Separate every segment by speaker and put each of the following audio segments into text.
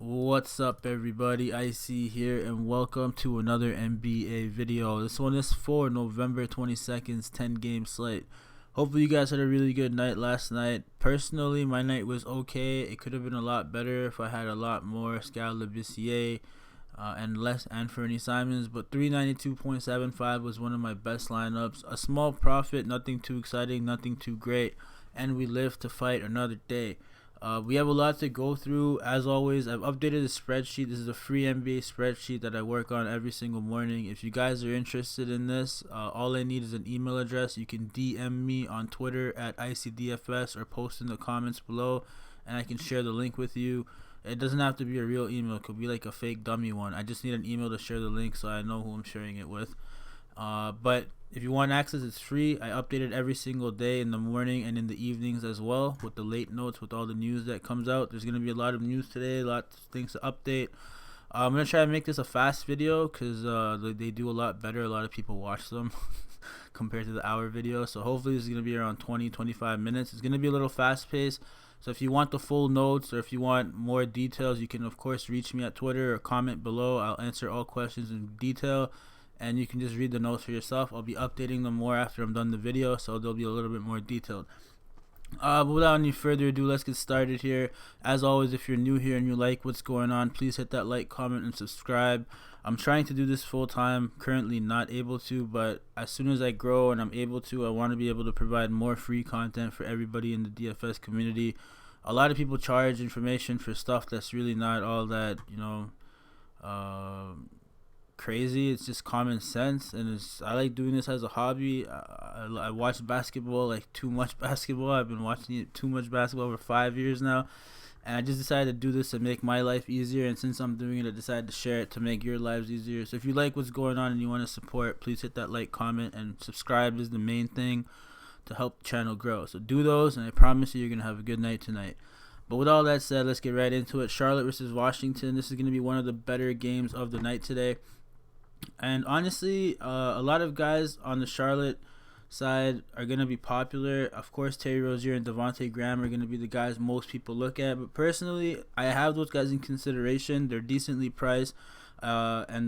Speaker 1: What's up, everybody? Eyecee here, and welcome to another NBA video. This one is for November 22nd's 10-game slate. Hopefully you guys had a really good night last night. Personally, my night was okay. It could have been a lot better if I had a lot more Scalabrine and less Anthony Simons, but 392.75 was one of my best lineups. A small profit, nothing too exciting, nothing too great, and we live to fight another day. We have a lot to go through. As always, I've updated the spreadsheet. This is a free NBA spreadsheet that I work on every single morning. If you guys are interested in this, all I need is an email address. You can DM me on Twitter at Eyecee DFS or post in the comments below, and I can share the link with you. It doesn't have to be a real email. It could be like a fake dummy one. I just need an email to share the link so I know who I'm sharing it with. But if you want access, it's free. I update it every single day in the morning and in the evenings as well with the late notes, with all the news that comes out. There's going to be a lot of news today, lots of things to update. I'm going to try to make this a fast video because they do a lot better. A lot of people watch them compared to the hour video. So hopefully this is going to be around 20-25 minutes. It's going to be a little fast paced. So if you want the full notes or if you want more details, you can, of course, reach me at Twitter or comment below. I'll answer all questions in detail, and you can just read the notes for yourself. I'll be updating them more after I'm done the video, so they'll be a little bit more detailed. But without any further ado, let's get started here. As always, if you're new here and you like what's going on, please hit that like, comment, and subscribe. I'm trying to do this full time, currently not able to, but as soon as I grow and I'm able to, I want to be able to provide more free content for everybody in the DFS community. A lot of people charge information for stuff that's really not all that, crazy. It's just common sense, and I like doing this as a hobby. I watch basketball, like too much basketball. I've been watching it too much basketball for 5 years now, and I just decided to do this to make my life easier, and since I'm doing it, I decided to share it to make your lives easier. So if you like what's going on and you want to support, please hit that like, comment, and subscribe is the main thing to help the channel grow. So do those, and I promise you're gonna have a good night tonight. But with all that said, let's get right into it. Charlotte versus Washington. This is going to be one of the better games of the night today. And honestly, a lot of guys on the Charlotte side are going to be popular. Of course, Terry Rozier and Devontae Graham are going to be the guys most people look at. But personally, I have those guys in consideration. They're decently priced. And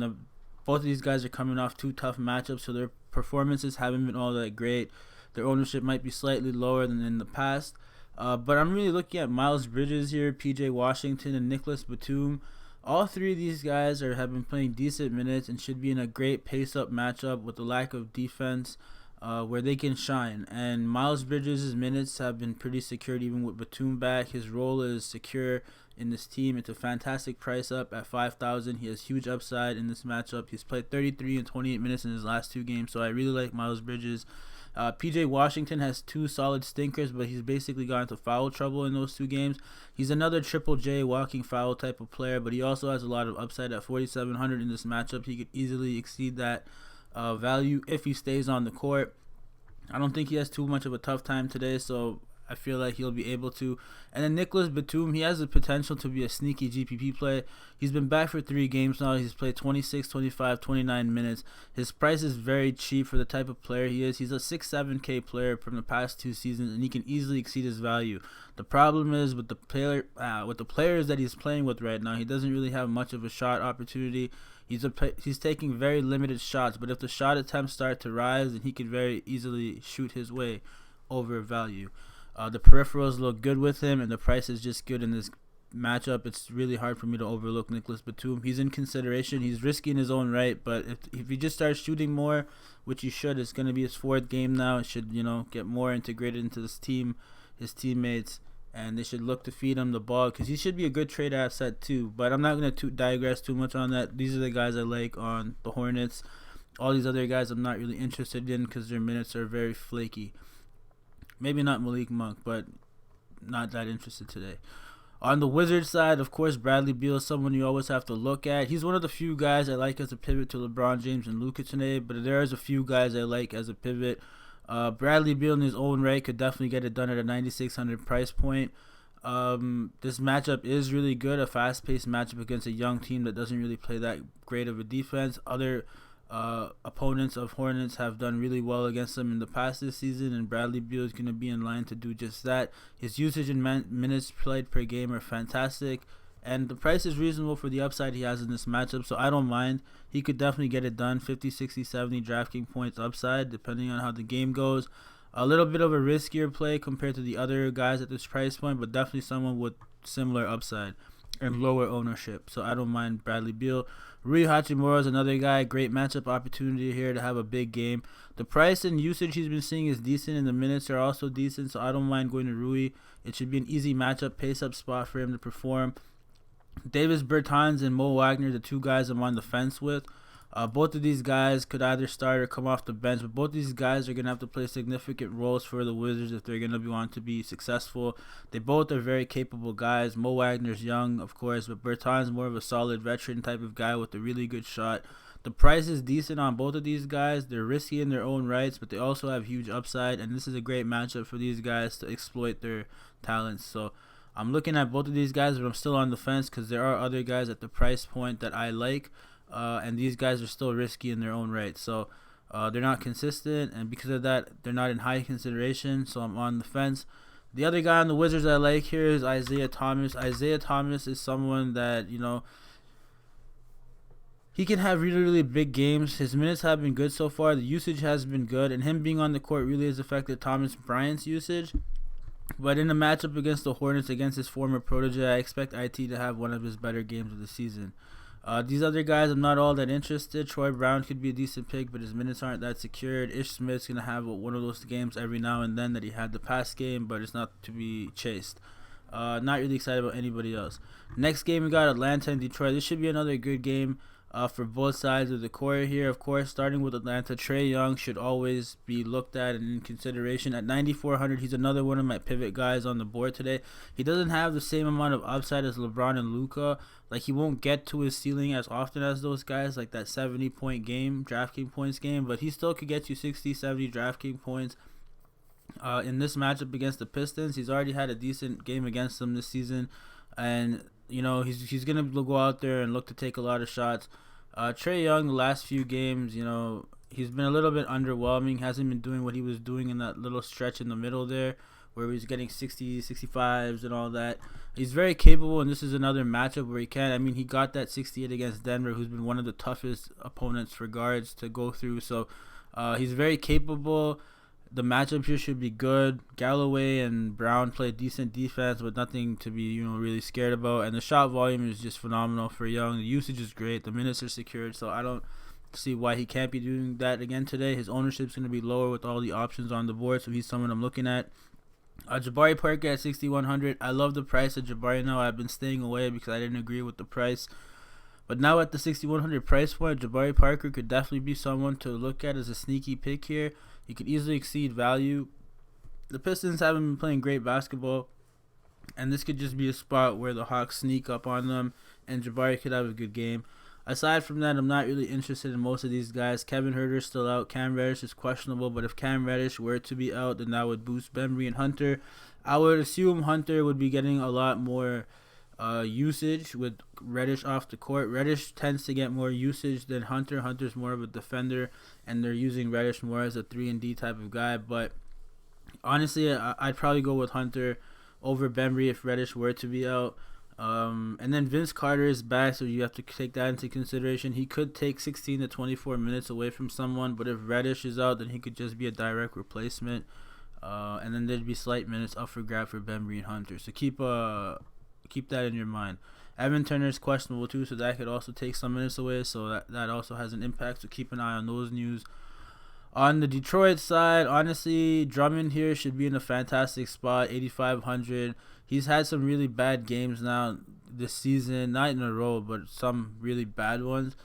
Speaker 1: both of these guys are coming off two tough matchups, so their performances haven't been all that great. Their ownership might be slightly lower than in the past. But I'm really looking at Miles Bridges here, PJ Washington, and Nicholas Batum. All three of these guys have been playing decent minutes and should be in a great pace-up matchup with the lack of defense where they can shine. And Miles Bridges' minutes have been pretty secured even with Batum back. His role is secure in this team. It's a fantastic price up at $5,000. He has huge upside in this matchup. He's played 33 and 28 minutes in his last two games, so I really like Miles Bridges. PJ Washington has two solid stinkers, but he's basically got into foul trouble in those two games. He's another Triple J walking foul type of player, but he also has a lot of upside at 4,700 in this matchup. He could easily exceed that value if he stays on the court. I don't think he has too much of a tough time today, so I feel like he'll be able to. And then Nicholas Batum, he has the potential to be a sneaky GPP play. He's been back for 3 games now. He's played 26, 25, 29 minutes. His price is very cheap for the type of player he is. He's a 6-7K player from the past 2 seasons, and he can easily exceed his value. The problem is with the players that he's playing with right now, he doesn't really have much of a shot opportunity. He's taking very limited shots, but if the shot attempts start to rise, then he could very easily shoot his way over value. The peripherals look good with him, and the price is just good in this matchup. It's really hard for me to overlook Nicholas Batum. He's in consideration. He's risky in his own right, but if he just starts shooting more, which he should, it's going to be his 4th game now. It should, get more integrated into this team, his teammates, and they should look to feed him the ball because he should be a good trade asset too. But I'm not going to digress too much on that. These are the guys I like on the Hornets. All these other guys I'm not really interested in because their minutes are very flaky. Maybe not Malik Monk, but not that interested today. On the Wizards side, of course, Bradley Beal is someone you always have to look at. He's one of the few guys I like as a pivot to LeBron James and Luka today, but there's a few guys I like as a pivot. Bradley Beal in his own right could definitely get it done at a 9,600 price point. This matchup is really good, a fast-paced matchup against a young team that doesn't really play that great of a defense. Other opponents of Hornets have done really well against them in the past this season, and Bradley Beal is going to be in line to do just that. His usage and minutes played per game are fantastic. And the price is reasonable for the upside he has in this matchup, so I don't mind. He could definitely get it done. 50, 60, 70 DraftKings points upside, depending on how the game goes. A little bit of a riskier play compared to the other guys at this price point, but definitely someone with similar upside and lower ownership. So I don't mind Bradley Beal. Rui Hachimura is another guy. Great matchup opportunity here to have a big game. The price and usage he's been seeing is decent, and the minutes are also decent, so I don't mind going to Rui. It should be an easy matchup, pace-up spot for him to perform. Davis Bertans and Mo Wagner, the two guys I'm on the fence with. Both of these guys could either start or come off the bench, but both of these guys are going to have to play significant roles for the Wizards if they're going to want to be successful. They both are very capable guys. Mo Wagner's young, of course, but Bertans more of a solid veteran type of guy with a really good shot. The price is decent on both of these guys. They're risky in their own rights, but they also have huge upside, and this is a great matchup for these guys to exploit their talents. So I'm looking at both of these guys, but I'm still on the fence because there are other guys at the price point that I like, and these guys are still risky in their own right. So they're not consistent, and because of that, they're not in high consideration, so I'm on the fence. The other guy on the Wizards I like here is Isaiah Thomas. Isaiah Thomas is someone that, he can have really, really big games. His minutes have been good so far. The usage has been good, and him being on the court really has affected Thomas Bryant's usage. But in a matchup against the Hornets, against his former protege, I expect IT to have one of his better games of the season. These other guys, I'm not all that interested. Troy Brown could be a decent pick, but his minutes aren't that secured. Ish Smith's going to have one of those games every now and then that he had the past game, but it's not to be chased. Not really excited about anybody else. Next game, we got Atlanta and Detroit. This should be another good game for both sides of the court here. Of course, starting with Atlanta, Trae Young should always be looked at and in consideration. At 9,400, he's another one of my pivot guys on the board today. He doesn't have the same amount of upside as LeBron and Luka. Like, he won't get to his ceiling as often as those guys, like that 70-point game, DraftKings points game, but he still could get you 60, 70 DraftKings points. In this matchup against the Pistons, he's already had a decent game against them this season, and he's gonna go out there and look to take a lot of shots. Trae Young, the last few games, he's been a little bit underwhelming. Hasn't been doing what he was doing in that little stretch in the middle there, where he was getting 60, 65s and all that. He's very capable, and this is another matchup where he can. I mean, he got that 68 against Denver, who's been one of the toughest opponents for guards to go through. So he's very capable. The matchup here should be good. Galloway and Brown play decent defense, but nothing to be really scared about. And the shot volume is just phenomenal for Young. The usage is great. The minutes are secured, so I don't see why he can't be doing that again today. His ownership is going to be lower with all the options on the board, so he's someone I'm looking at. Jabari Parker at 6,100. I love the price of Jabari now. I've been staying away because I didn't agree with the price. But now at the 6,100 price point, Jabari Parker could definitely be someone to look at as a sneaky pick here. He could easily exceed value. The Pistons haven't been playing great basketball, and this could just be a spot where the Hawks sneak up on them, and Jabari could have a good game. Aside from that, I'm not really interested in most of these guys. Kevin Huerter's still out. Cam Reddish is questionable, but if Cam Reddish were to be out, then that would boost Bembry and Hunter. I would assume Hunter would be getting a lot more usage with Reddish off the court. Reddish tends to get more usage than Hunter. Hunter's more of a defender, and they're using Reddish more as a 3-and-D type of guy. But honestly, I'd probably go with Hunter over Bembry if Reddish were to be out. And then Vince Carter is back, so you have to take that into consideration. He could take 16 to 24 minutes away from someone, but if Reddish is out, then he could just be a direct replacement. And then there'd be slight minutes up for grab for Bembry and Hunter. So keep that in your mind. Evan Turner is questionable too, so that could also take some minutes away. So that also has an impact. So keep an eye on those news. On the Detroit side, honestly, Drummond here should be in a fantastic spot, 8,500. He's had some really bad games now this season, not in a row, but some really bad ones.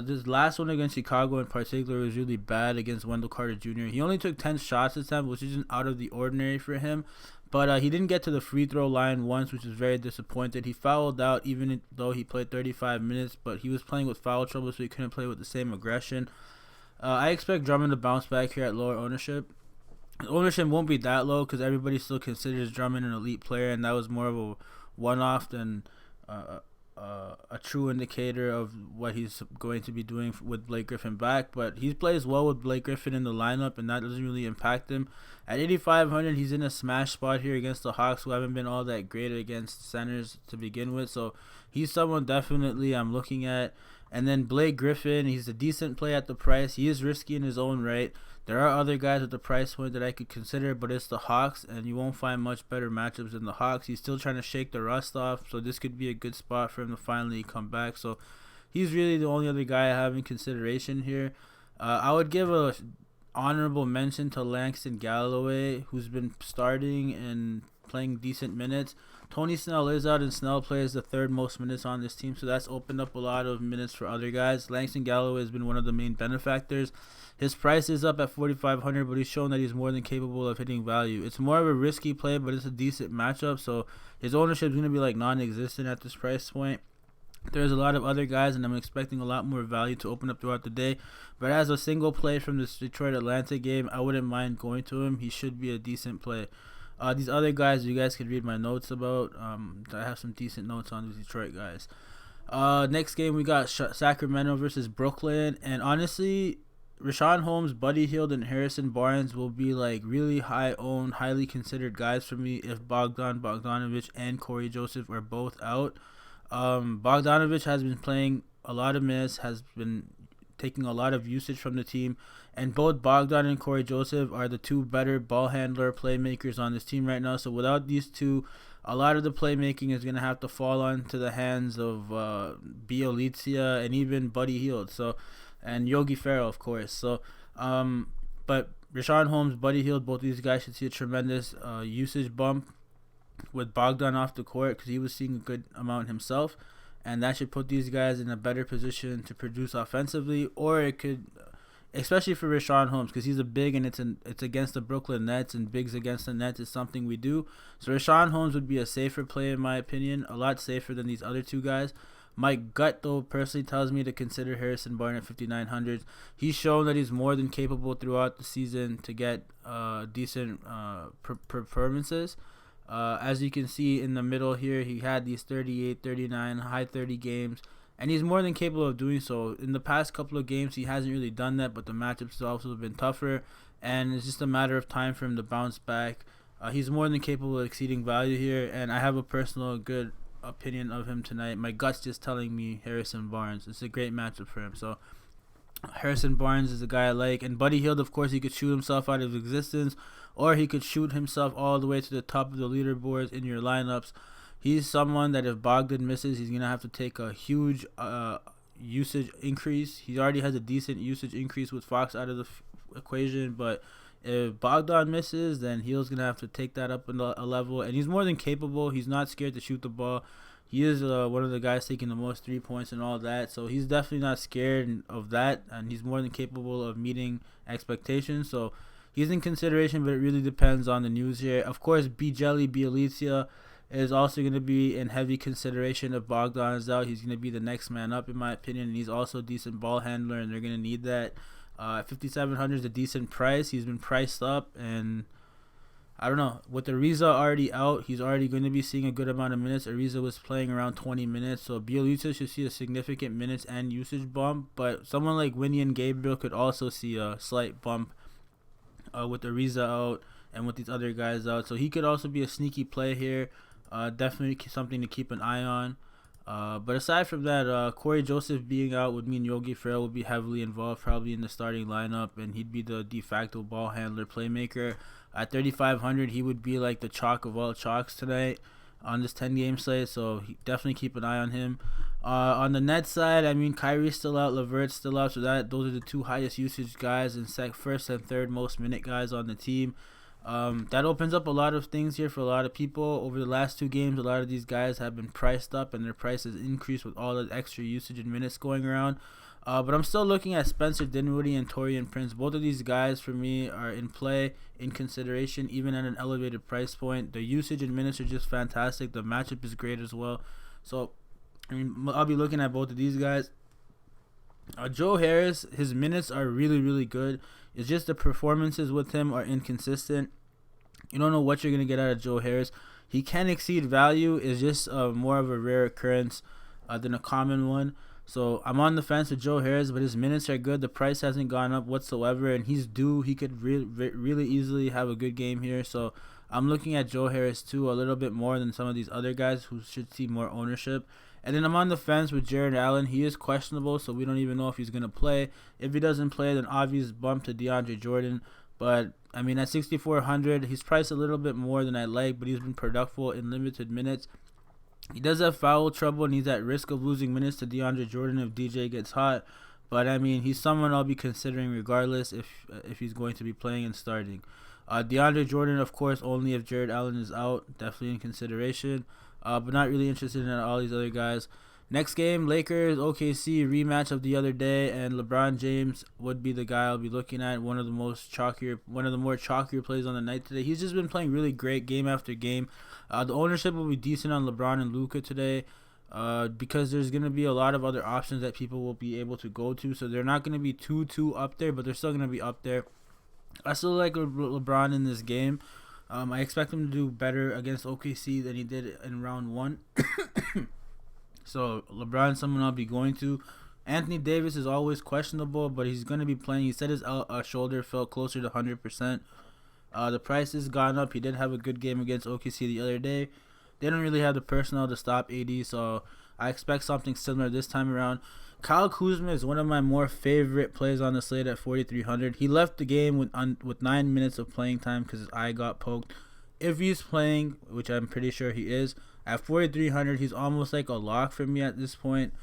Speaker 1: This last one against Chicago in particular was really bad against Wendell Carter Jr. He only took 10 shots this time, which isn't out of the ordinary for him. But he didn't get to the free throw line once, which was very disappointed. He fouled out even though he played 35 minutes, but he was playing with foul trouble, so he couldn't play with the same aggression. I expect Drummond to bounce back here at lower ownership. Ownership won't be that low because everybody still considers Drummond an elite player, and that was more of a one-off than a true indicator of what he's going to be doing with Blake Griffin back, but he plays well with Blake Griffin in the lineup, and that doesn't really impact him. At 8,500, he's in a smash spot here against the Hawks, who haven't been all that great against centers to begin with, so he's someone definitely I'm looking at. And then Blake Griffin, he's a decent play at the price. He is risky in his own right. There are other guys at the price point that I could consider, but it's the Hawks, and you won't find much better matchups than the Hawks. He's still trying to shake the rust off, so this could be a good spot for him to finally come back. So he's really the only other guy I have in consideration here. I would give a honorable mention to Langston Galloway, who's been starting and playing decent minutes. Tony Snell is out, and Snell plays the third most minutes on this team, so that's opened up a lot of minutes for other guys. Langston Galloway has been one of the main benefactors. His price is up at 4,500, but he's shown that he's more than capable of hitting value. It's more of a risky play, but it's a decent matchup, so his ownership is going to be like non-existent at this price point. There's a lot of other guys, and I'm expecting a lot more value to open up throughout the day. But as a single play from this Detroit-Atlanta game, I wouldn't mind going to him. He should be a decent play. These other guys, you guys can read my notes about. I have some decent notes on these Detroit guys. Next game, we got Sacramento versus Brooklyn. And honestly, Richaun Holmes, Buddy Hield, and Harrison Barnes will be like really high-owned, highly considered guys for me if Bogdanovich and Corey Joseph are both out. Bogdanovich has been playing a lot of minutes, has been taking a lot of usage from the team, and both Bogdan and Corey Joseph are the two better ball handler playmakers on this team right now. So without these two, a lot of the playmaking is going to have to fall onto the hands of Bjelica and even Buddy Hield. And Yogi Ferrell, of course. So, but Richaun Holmes, Buddy Hield, both these guys should see a tremendous usage bump with Bogdan off the court, because he was seeing a good amount himself, and that should put these guys in a better position to produce offensively. Or it could, especially for Richaun Holmes, because he's a big, and it's against the Brooklyn Nets, and bigs against the Nets is something we do. So Richaun Holmes would be a safer play in my opinion, a lot safer than these other two guys. My gut, though, personally tells me to consider Harrison Barnes at 5,900. He's shown that he's more than capable throughout the season to get decent performances. As you can see in the middle here, he had these 38, 39, high 30 games, and he's more than capable of doing so. In the past couple of games, he hasn't really done that, but the matchups have also been tougher, and it's just a matter of time for him to bounce back. He's more than capable of exceeding value here, and I have a personal good opinion of him tonight. My gut's just telling me Harrison Barnes. It's a great matchup for him. So Harrison Barnes is a guy I like. And Buddy Hield, of course, he could shoot himself out of existence, or he could shoot himself all the way to the top of the leaderboards in your lineups. He's someone that if Bogdan misses, he's going to have to take a huge usage increase. He already has a decent usage increase with Fox out of the equation, but if Bogdan misses, then Hield's going to have to take that up a level. And he's more than capable. He's not scared to shoot the ball. He is one of the guys taking the most 3 points and all that. So he's definitely not scared of that. And he's more than capable of meeting expectations. So he's in consideration, but it really depends on the news here. Of course, Bjelica is also going to be in heavy consideration if Bogdan is out. He's going to be the next man up, in my opinion. And he's also a decent ball handler, and they're going to need that. 5,700 is a decent price. He's been priced up, and I don't know. With Ariza already out, he's already going to be seeing a good amount of minutes. Ariza was playing around 20 minutes, so Bjelica should see a significant minutes and usage bump. But someone like Winnie and Gabriel could also see a slight bump with Ariza out and with these other guys out. So he could also be a sneaky play here. Definitely something to keep an eye on. But aside from that, Corey Joseph being out would mean Yogi Ferrell would be heavily involved, probably in the starting lineup, and he'd be the de facto ball handler playmaker. At 3,500, he would be like the chalk of all chalks tonight on this 10-game slate, so definitely keep an eye on him. On the Nets side, I mean, Kyrie's still out, LeVert's still out, so those are the two highest usage guys and first and third most minute guys on the team. That opens up a lot of things here for a lot of people. Over the last two games, a lot of these guys have been priced up, and their prices increased with all the extra usage and minutes going around. But I'm still looking at Spencer Dinwiddie and Taurean Prince. Both of these guys, for me, are in play, in consideration, even at an elevated price point. The usage and minutes are just fantastic. The matchup is great as well. So, I mean, I'll be looking at both of these guys. Joe Harris, his minutes are really, really good. It's just the performances with him are inconsistent. You don't know what you're going to get out of Joe Harris. He can exceed value. It's just more of a rare occurrence. than a common one. So I'm on the fence with Joe Harris, but his minutes are good. The price hasn't gone up whatsoever, and he's due. He could really easily have a good game here. So I'm looking at Joe Harris too a little bit more than some of these other guys who should see more ownership. And then I'm on the fence with Jared Allen. He is questionable, so we don't even know if he's going to play. If he doesn't play, then obvious bump to DeAndre Jordan. But, I mean, at 6,400, he's priced a little bit more than I like, but he's been productive in limited minutes. He does have foul trouble, and he's at risk of losing minutes to DeAndre Jordan if DJ gets hot. But, I mean, he's someone I'll be considering regardless if he's going to be playing and starting. DeAndre Jordan, of course, only if Jared Allen is out. Definitely in consideration. But not really interested in all these other guys. Next game, Lakers, OKC, rematch of the other day, and LeBron James would be the guy I'll be looking at. One of the more chalkier plays on the night today. He's just been playing really great game after game. The ownership will be decent on LeBron and Luka today, because there's going to be a lot of other options that people will be able to go to. So they're not going to be too up there, but they're still going to be up there. I still like LeBron in this game. I expect him to do better against OKC than he did in round 1. So LeBron's someone I'll be going to. Anthony Davis is always questionable, but he's going to be playing. He said his shoulder felt closer to 100%. The price has gone up. He did have a good game against OKC the other day. They don't really have the personnel to stop AD, so I expect something similar this time around. Kyle Kuzma is one of my more favorite plays on the slate at 4,300. He left the game with 9 minutes of playing time because his eye got poked. If he's playing, which I'm pretty sure he is, at 4,300, he's almost like a lock for me at this point.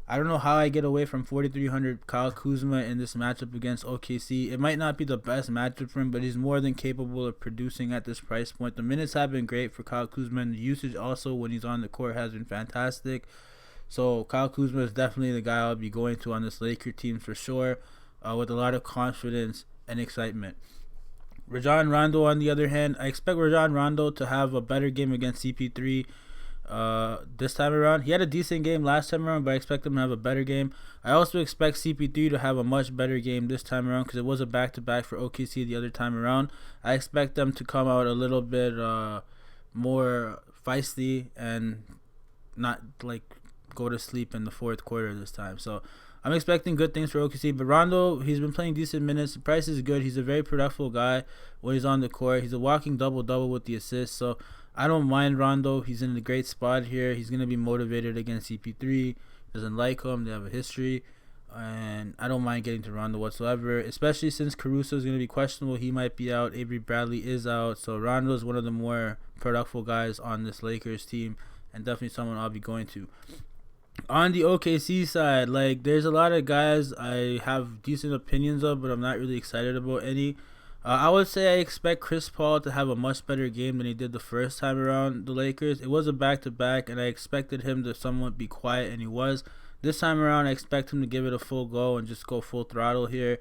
Speaker 1: I don't know how I get away from 4,300 Kyle Kuzma in this matchup against OKC. It might not be the best matchup for him, but he's more than capable of producing at this price point. The minutes have been great for Kyle Kuzma, and the usage also when he's on the court has been fantastic. So Kyle Kuzma is definitely the guy I'll be going to on this Laker team for sure, with a lot of confidence and excitement. Rajon Rondo, on the other hand, I expect Rajon Rondo to have a better game against CP3 this time around. He had a decent game last time around, but I expect him to have a better game. I also expect CP3 to have a much better game this time around because it was a back-to-back for OKC the other time around. I expect them to come out a little bit more feisty and not like go to sleep in the fourth quarter this time. So I'm expecting good things for OKC. But Rondo, he's been playing decent minutes. The price is good. He's a very productive guy when he's on the court. He's a walking double-double with the assists. So I don't mind Rondo. He's in a great spot here. He's going to be motivated against CP3. Doesn't like him. They have a history. And I don't mind getting to Rondo whatsoever, especially since Caruso is going to be questionable. He might be out. Avery Bradley is out. So Rondo is one of the more productive guys on this Lakers team and definitely someone I'll be going to. On the OKC side, like, there's a lot of guys I have decent opinions of, but I'm not really excited about any. I would say I expect Chris Paul to have a much better game than he did the first time around the Lakers. It was a back-to-back, and I expected him to somewhat be quiet, and he was. This time around, I expect him to give it a full go and just go full throttle here.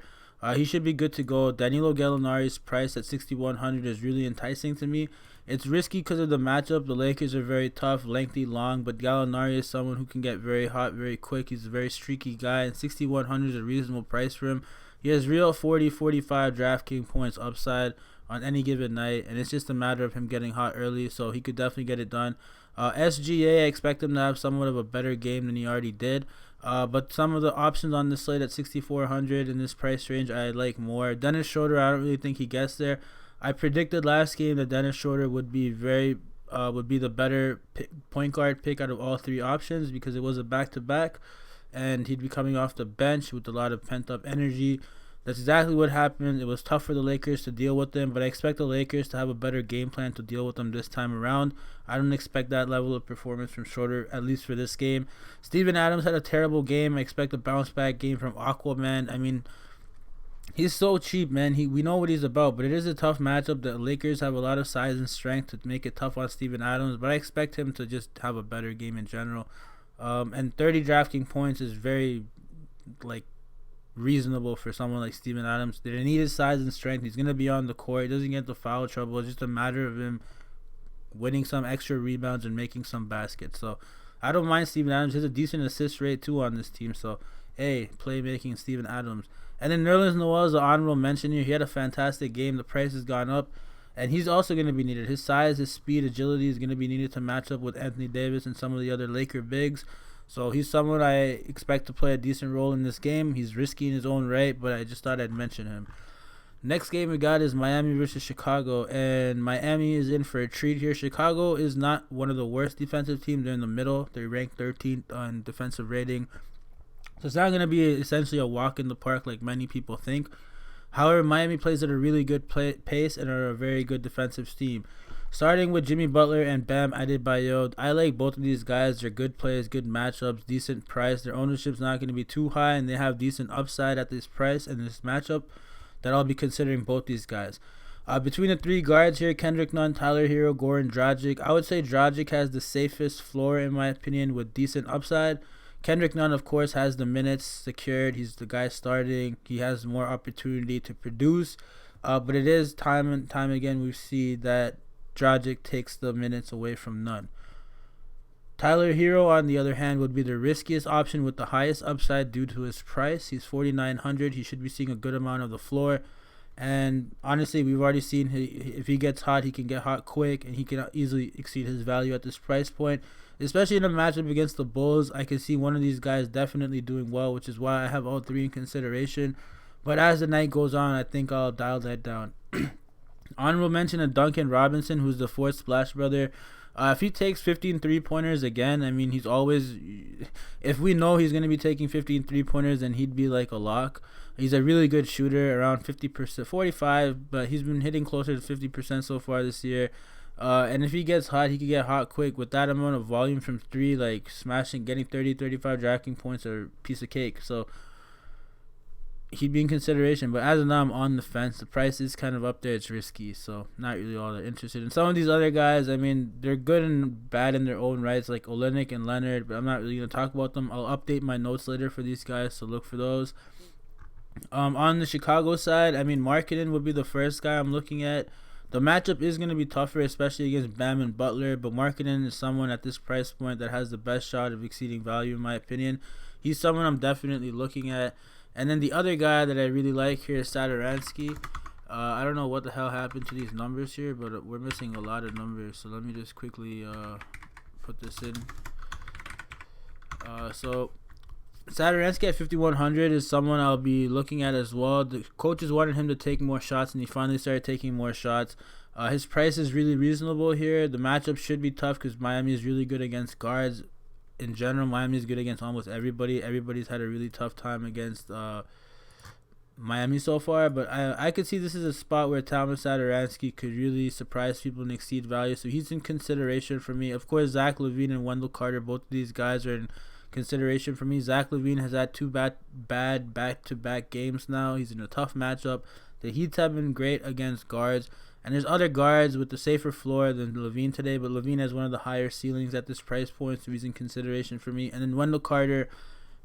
Speaker 1: He should be good to go. Danilo Gallinari's price at 6,100 is really enticing to me. It's risky because of the matchup. The Lakers are very tough, lengthy, long, but Gallinari is someone who can get very hot very quick. He's a very streaky guy, and 6,100 is a reasonable price for him. He has real 40, 45 DraftKings points upside on any given night, and it's just a matter of him getting hot early, so he could definitely get it done. SGA, I expect him to have somewhat of a better game than he already did. But some of the options on the slate at 6,400 in this price range, I like more. Dennis Schroeder, I don't really think he gets there. I predicted last game that Dennis Schroeder would be the better point guard pick out of all three options because it was a back-to-back, and he'd be coming off the bench with a lot of pent-up energy. That's exactly what happened. It was tough for the Lakers to deal with them, but I expect the Lakers to have a better game plan to deal with them this time around. I don't expect that level of performance from Schroeder, at least for this game. Steven Adams had a terrible game. I expect a bounce-back game from Aquaman. I mean, he's so cheap, man. We know what he's about, but it is a tough matchup. The Lakers have a lot of size and strength to make it tough on Steven Adams, but I expect him to just have a better game in general. And 30 DraftKings points is very, reasonable for someone like Steven Adams. They need his size and strength. He's going to be on the court. He doesn't get the foul trouble. It's just a matter of him winning some extra rebounds and making some baskets. So I don't mind Steven Adams. He has a decent assist rate too on this team. So, hey, playmaking Steven Adams. And then Nerlens Noel is an honorable mention here. He had a fantastic game. The price has gone up. And he's also going to be needed. His size, his speed, agility is going to be needed to match up with Anthony Davis and some of the other Laker bigs. So he's someone I expect to play a decent role in this game. He's risky in his own right, but I just thought I'd mention him. Next game we got is Miami versus Chicago, and Miami is in for a treat here. Chicago is not one of the worst defensive teams. They're in the middle. They're ranked 13th on defensive rating. So it's not going to be essentially a walk in the park like many people think. However, Miami plays at a really good pace and are a very good defensive team. Starting with Jimmy Butler and Bam Adebayo, I like both of these guys. They're good plays, good matchups, decent price. Their ownership's not going to be too high, and they have decent upside at this price and this matchup that I'll be considering both these guys. Between the three guards here, Kendrick Nunn, Tyler Hero, Goran Dragic, I would say Dragic has the safest floor in my opinion with decent upside. Kendrick Nunn, of course, has the minutes secured. He's the guy starting. He has more opportunity to produce. But it is time and time again we see that Dragic takes the minutes away from Nunn. Tyler Hero, on the other hand, would be the riskiest option with the highest upside due to his price. He's 4,900. He should be seeing a good amount of the floor. And honestly, we've already seen if he gets hot, he can get hot quick, and he can easily exceed his value at this price point. Especially in a matchup against the Bulls, I can see one of these guys definitely doing well, which is why I have all three in consideration. But as the night goes on, I think I'll dial that down. Honorable mention of Duncan Robinson, who's the fourth Splash Brother. If he takes 15 three-pointers again, I mean, he's always... If we know he's going to be taking 15 three-pointers, then he'd be like a lock. He's a really good shooter, around 50%, 45, but he's been hitting closer to 50% so far this year. And if he gets hot, he could get hot quick. With that amount of volume from three, like smashing, getting 30, 35 drafting points are a piece of cake. So he'd be in consideration, but as of now, I'm on the fence. The price is kind of up there. It's risky, so not really all that interested. And some of these other guys, I mean, they're good and bad in their own rights, like Olynyk and Leonard, but I'm not really going to talk about them. I'll update my notes later for these guys, so look for those. On the Chicago side, I mean, Markkanen would be the first guy I'm looking at. The matchup is going to be tougher, especially against Bam and Butler, but Markkanen is someone at this price point that has the best shot of exceeding value, in my opinion. He's someone I'm definitely looking at. And then the other guy that I really like here is Satoransky. I don't know what the hell happened to these numbers here, but we're missing a lot of numbers. So let me just quickly put this in. So Satoransky at 5,100 is someone I'll be looking at as well. The coaches wanted him to take more shots, and he finally started taking more shots. His price is really reasonable here. The matchup should be tough because Miami is really good against guards. In general, Miami is good against almost everybody. Everybody's had a really tough time against Miami so far. But I could see this is a spot where Thomas Satoransky could really surprise people and exceed value. So he's in consideration for me. Of course, Zach LaVine and Wendell Carter, both of these guys are in consideration for me. Zach LaVine has had two bad back-to-back games now. He's in a tough matchup. The Heats have been great against guards. And there's other guards with the safer floor than LaVine today, but LaVine has one of the higher ceilings at this price point, so he's in consideration for me. And then Wendell Carter,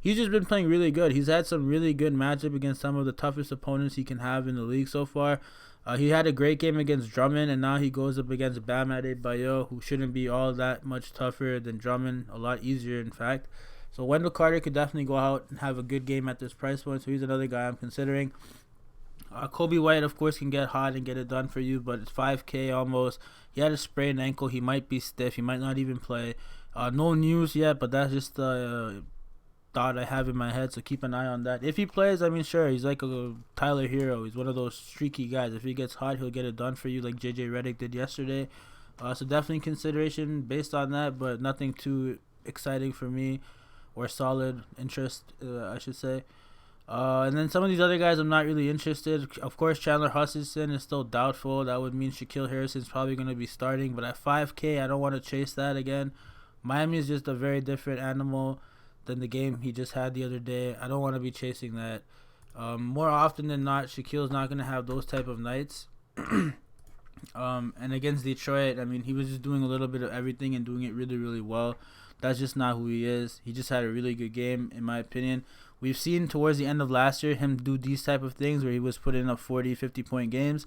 Speaker 1: he's just been playing really good. He's had some really good matchup against some of the toughest opponents he can have in the league so far. He had a great game against Drummond, and now he goes up against Bam Adebayo, who shouldn't be all that much tougher than Drummond, a lot easier, in fact. So Wendell Carter could definitely go out and have a good game at this price point, so he's another guy I'm considering. Kobe White, of course, can get hot and get it done for you, but it's 5K almost. He had a sprained ankle. He might be stiff. He might not even play. No news yet, but that's just the thought I have in my head, so keep an eye on that. If he plays, I mean, sure, he's like a Tyler Hero. He's one of those streaky guys. If he gets hot, he'll get it done for you like JJ Redick did yesterday. So definitely consideration based on that, but nothing too exciting for me or solid interest, I should say. And then some of these other guys I'm not really interested. Of course, Chandler Hutchinson is still doubtful. That would mean Shaquille Harrison's probably going to be starting. But at 5K, I don't want to chase that again. Miami is just a very different animal than the game he just had the other day. I don't want to be chasing that. More often than not, Shaquille's not going to have those type of nights. And against Detroit, I mean, he was just doing a little bit of everything and doing it really, really well. That's just not who he is. He just had a really good game, in my opinion. We've seen towards the end of last year him do these type of things where he was putting up 40, 50-point games.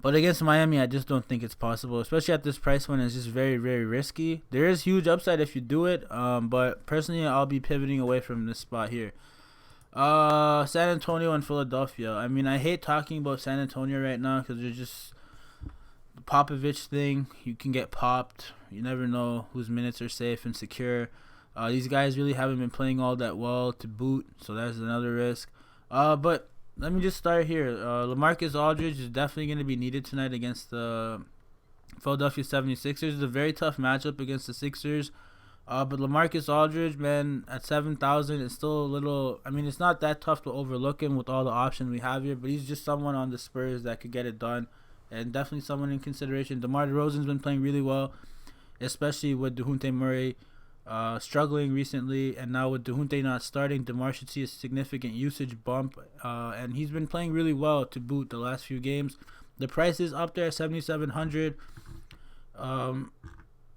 Speaker 1: But against Miami, I just don't think it's possible, especially at this price point. It's just very, very risky. There is huge upside if you do it, but personally, I'll be pivoting away from this spot here. San Antonio and Philadelphia. I mean, I hate talking about San Antonio right now because they're just the Popovich thing. You can get popped. You never know whose minutes are safe and secure. These guys really haven't been playing all that well to boot, so that's another risk. But let me just start here. LaMarcus Aldridge is definitely going to be needed tonight against the Philadelphia 76ers. It's a very tough matchup against the Sixers. But LaMarcus Aldridge, man, at 7,000, it's still a little... I mean, it's not that tough to overlook him with all the options we have here, but he's just someone on the Spurs that could get it done, and definitely someone in consideration. DeMar DeRozan's been playing really well, especially with DeJounte Murray struggling recently, and now with DeJounte not starting, DeMar should see a significant usage bump, and he's been playing really well to boot the last few games. The price is up there at 7,700.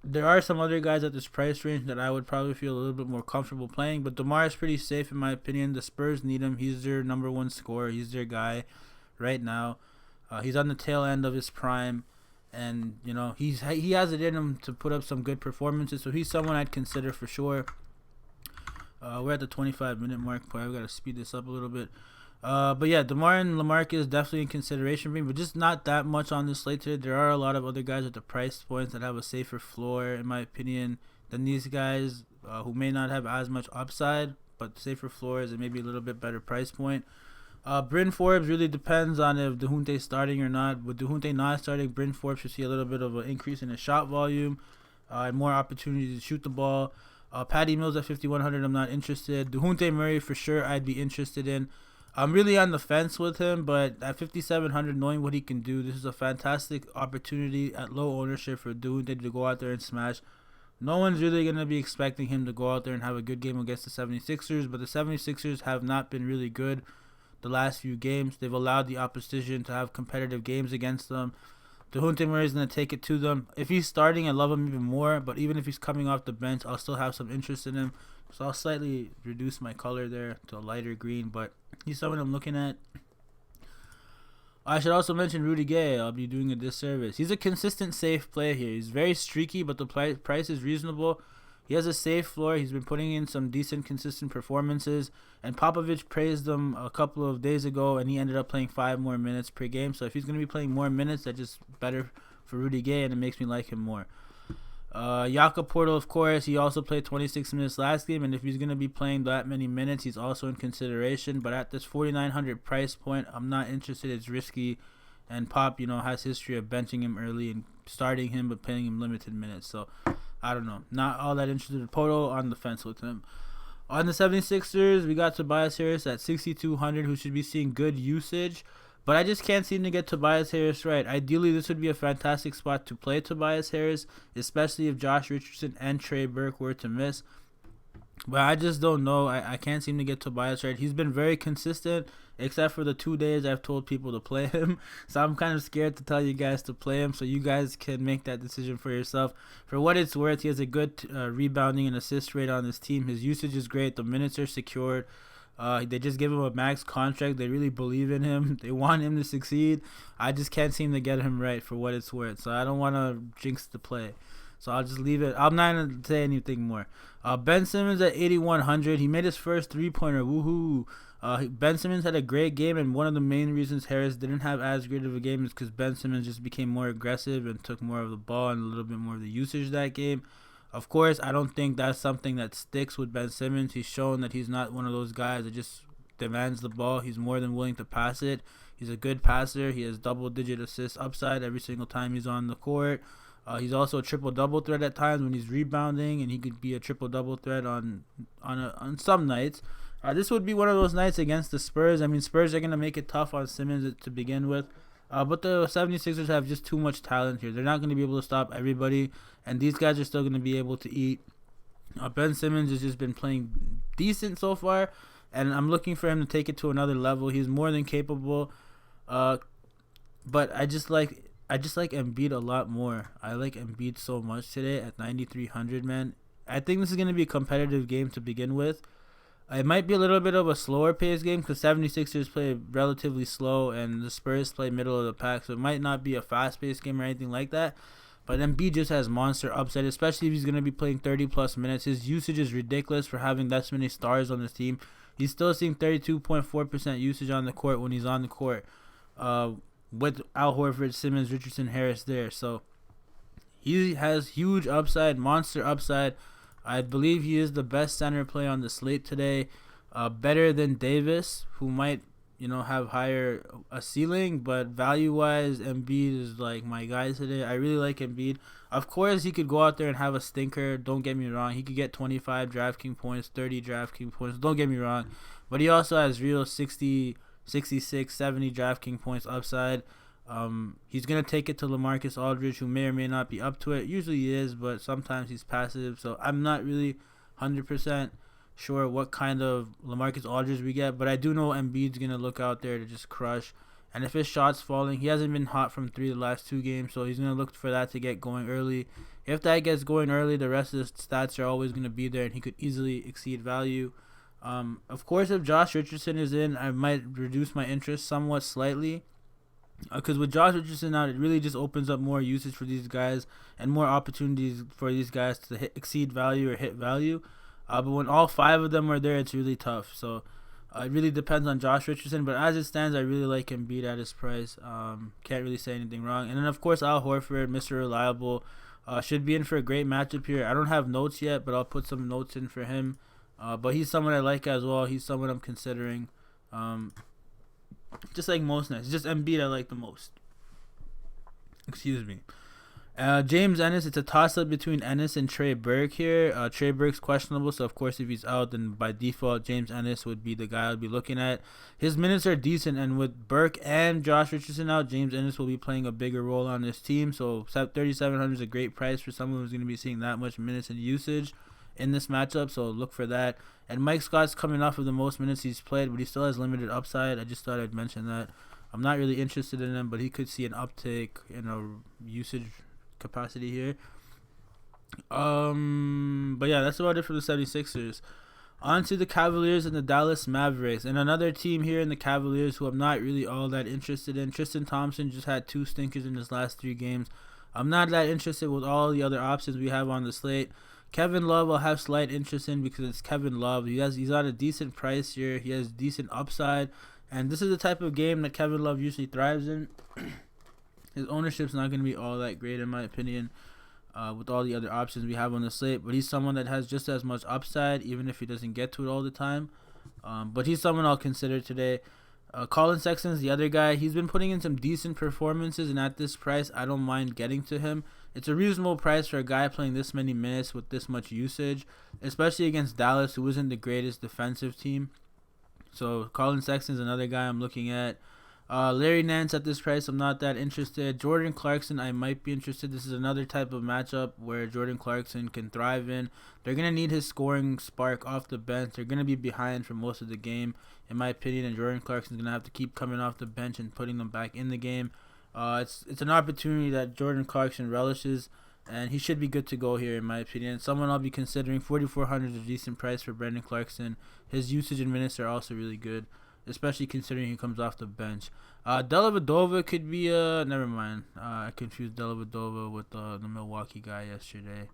Speaker 1: There are some other guys at this price range that I would probably feel a little bit more comfortable playing, but DeMar is pretty safe in my opinion. The Spurs need him. He's their number one scorer. He's their guy right now. He's on the tail end of his prime, and you know he has it in him to put up some good performances. So he's someone I'd consider for sure. We're at the 25-minute mark. Probably got to speed this up a little bit. But yeah, DeMar and LaMarcus is definitely in consideration for me, but just not that much on this slate today. There are a lot of other guys at the price points that have a safer floor, in my opinion, than these guys who may not have as much upside, but safer floors and maybe a little bit better price point. Bryn Forbes really depends on if DeJounte's starting or not. With DeJounte not starting, Bryn Forbes should see a little bit of an increase in his shot volume and more opportunities to shoot the ball. Patty Mills at 5,100, I'm not interested. DeJounte Murray for sure I'd be interested in. I'm really on the fence with him, but at 5,700, knowing what he can do, this is a fantastic opportunity at low ownership for DeJounte to go out there and smash. No one's really going to be expecting him to go out there and have a good game against the 76ers, but the 76ers have not been really good the last few games. They've allowed the opposition to have competitive games against them. DeJounte Murray is going to take it to them. If he's starting, I love him even more, but even if he's coming off the bench, I'll still have some interest in him. So I'll slightly reduce my color there to a lighter green, but he's someone I'm looking at. I should also mention Rudy Gay. I'll be doing a disservice. He's a consistent, safe play here. He's very streaky, but the price is reasonable. He has a safe floor. He's been putting in some decent, consistent performances. And Popovich praised him a couple of days ago, and he ended up playing 5 more minutes per game. So if he's going to be playing more minutes, that's just better for Rudy Gay, and it makes me like him more. Jakob Poeltl, of course, he also played 26 minutes last game, and if he's going to be playing that many minutes, he's also in consideration. But at this 4,900 price point, I'm not interested. It's risky, and Pop, has history of benching him early and starting him, but playing him limited minutes. So I don't know. Not all that interested in Poeltl, on the fence with him. On the 76ers, we got Tobias Harris at 6,200, who should be seeing good usage. But I just can't seem to get Tobias Harris right. Ideally, this would be a fantastic spot to play Tobias Harris, especially if Josh Richardson and Trey Burke were to miss. But I just don't know. I can't seem to get Tobias right. He's been very consistent, except for the 2 days I've told people to play him. So I'm kind of scared to tell you guys to play him, so you guys can make that decision for yourself. For what it's worth, he has a good rebounding and assist rate on his team. His usage is great. The minutes are secured. They just give him a max contract. They really believe in him. They want him to succeed. I just can't seem to get him right for what it's worth. So I don't want to jinx the play. So I'll just leave it. I'm not going to say anything more. Ben Simmons at 8,100. He made his first three-pointer. Woohoo. Ben Simmons had a great game, and one of the main reasons Harris didn't have as great of a game is because Ben Simmons just became more aggressive and took more of the ball and a little bit more of the usage that game. Of course, I don't think that's something that sticks with Ben Simmons. He's shown that he's not one of those guys that just demands the ball. He's more than willing to pass it. He's a good passer. He has double-digit assist upside every single time he's on the court. He's also a triple-double threat at times when he's rebounding, and he could be a triple-double threat on some nights. This would be one of those nights against the Spurs. I mean, Spurs are going to make it tough on Simmons to begin with. But the 76ers have just too much talent here. They're not going to be able to stop everybody, and these guys are still going to be able to eat. Ben Simmons has just been playing decent so far, and I'm looking for him to take it to another level. He's more than capable. But I just like Embiid a lot more. I like Embiid so much today at 9,300, man. I think this is going to be a competitive game to begin with. It might be a little bit of a slower pace game because 76ers play relatively slow and the Spurs play middle of the pack, so it might not be a fast-paced game or anything like that. But Embiid just has monster upside, especially if he's going to be playing 30-plus minutes. His usage is ridiculous for having that many stars on his team. He's still seeing 32.4% usage on the court when he's on the court with Al Horford, Simmons, Richardson, Harris there. So he has huge upside, monster upside. I believe he is the best center play on the slate today, better than Davis, who might have higher a ceiling, but value wise, Embiid is like my guy today. I really like Embiid. Of course, he could go out there and have a stinker. Don't get me wrong. He could get 25 DraftKings points, 30 DraftKings points. Don't get me wrong, but he also has real 60, 66, 70 DraftKings points upside. He's gonna take it to LaMarcus Aldridge, who may or may not be up to it. Usually he is, but sometimes he's passive. So I'm not really 100% sure what kind of LaMarcus Aldridge we get, but I do know Embiid's gonna look out there to just crush. And if his shot's falling, he hasn't been hot from 3 the last 2 games, so he's gonna look for that to get going early. If that gets going early, the rest of the stats are always gonna be there, and he could easily exceed value. Of course, if Josh Richardson is in, I might reduce my interest somewhat slightly. Because with Josh Richardson out, it really just opens up more usage for these guys and more opportunities for these guys to exceed value or hit value. But when all 5 of them are there, it's really tough. So it really depends on Josh Richardson. But as it stands, I really like Embiid at his price. Can't really say anything wrong. And then, of course, Al Horford, Mr. Reliable, should be in for a great matchup here. I don't have notes yet, but I'll put some notes in for him. But he's someone I like as well. He's someone I'm considering. Just like most nights. It's just Embiid I like the most. Excuse me. James Ennis, it's a toss-up between Ennis and Trey Burke here. Trey Burke's questionable, so of course if he's out, then by default James Ennis would be the guy I'd be looking at. His minutes are decent, and with Burke and Josh Richardson out, James Ennis will be playing a bigger role on this team, so 3,700 is a great price for someone who's going to be seeing that much minutes and usage in this matchup, so look for that. And Mike Scott's coming off of the most minutes he's played, but he still has limited upside. I just thought I'd mention that. I'm not really interested in him, but he could see an uptick in a usage capacity here. But yeah, that's about it for the 76ers. On to the Cavaliers and the Dallas Mavericks. And another team here in the Cavaliers who I'm not really all that interested in. Tristan Thompson just had 2 stinkers in his last 3 games. I'm not that interested with all the other options we have on the slate. Kevin Love I'll have slight interest in because it's Kevin Love. He's at a decent price here. He has decent upside. And this is the type of game that Kevin Love usually thrives in. His ownership's not going to be all that great in my opinion with all the other options we have on the slate. But he's someone that has just as much upside even if he doesn't get to it all the time. But he's someone I'll consider today. Colin Sexton's the other guy. He's been putting in some decent performances, and at this price, I don't mind getting to him. It's a reasonable price for a guy playing this many minutes with this much usage, especially against Dallas, who isn't the greatest defensive team. So Colin Sexton's another guy I'm looking at. Larry Nance at this price, I'm not that interested. Jordan Clarkson, I might be interested. This is another type of matchup where Jordan Clarkson can thrive in. They're going to need his scoring spark off the bench. They're going to be behind for most of the game, in my opinion, and Jordan Clarkson's going to have to keep coming off the bench and putting them back in the game. It's an opportunity that Jordan Clarkson relishes, and he should be good to go here, in my opinion. Someone I'll be considering. 4,400 is a decent price for Brendan Clarkson. His usage and minutes are also really good, especially considering he comes off the bench. Dellavedova could be never mind. I confused Dellavedova with the Milwaukee guy yesterday.